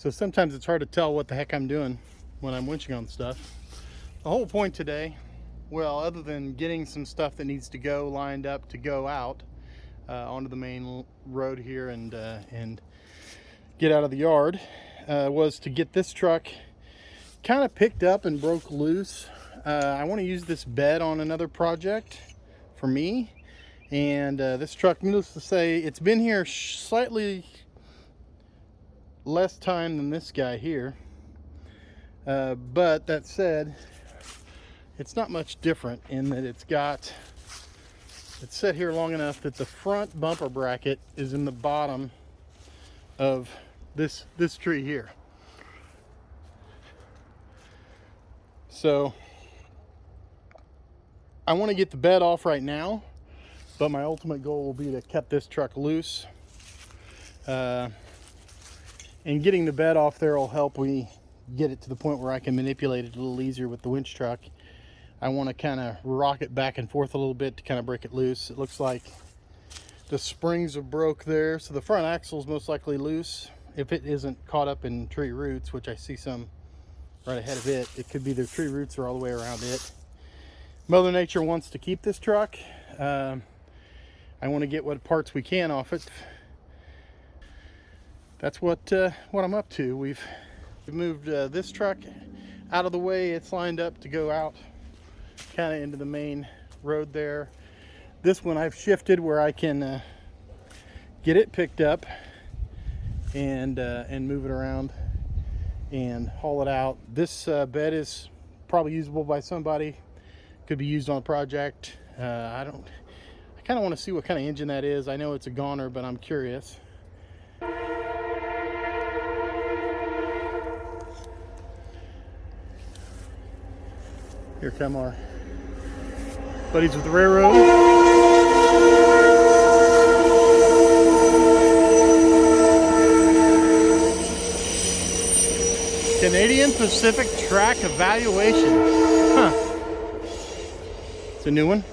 So sometimes it's hard to tell what the heck I'm doing when I'm winching on stuff. The whole point today, well, other than getting some stuff that needs to go lined up to go out onto the main road here and get out of the yard, was to get this truck kind of picked up and broke loose. I want to use this bed on another project for me, and this truck, needless to say, it's been here slightly less time than this guy here, but that said, it's not much different in that it's set here long enough that the front bumper bracket is in the bottom of this tree here. So I want to get the bed off right now, but my ultimate goal will be to cut this truck loose. And getting the bed off there will help me get it to the point where I can manipulate it a little easier with the winch truck. I want to kind of rock it back and forth a little bit to kind of break it loose. It looks like the springs have broke there, so the front axle is most likely loose. If it isn't caught up in tree roots, which I see some right ahead of it, it could be the tree roots are all the way around it. Mother Nature wants to keep this truck. I want to get what parts we can off it. That's what I'm up to. We've moved this truck out of the way. It's lined up to go out kind of into the main road there. This one I've shifted where I can get it picked up and move it around and haul it out. This bed is probably usable by somebody. Could be used on a project. I kind of want to see what kind of engine that is. I know it's a goner, but I'm curious. Here come our buddies with the railroad. Canadian Pacific Track Evaluation. Huh. It's a new one.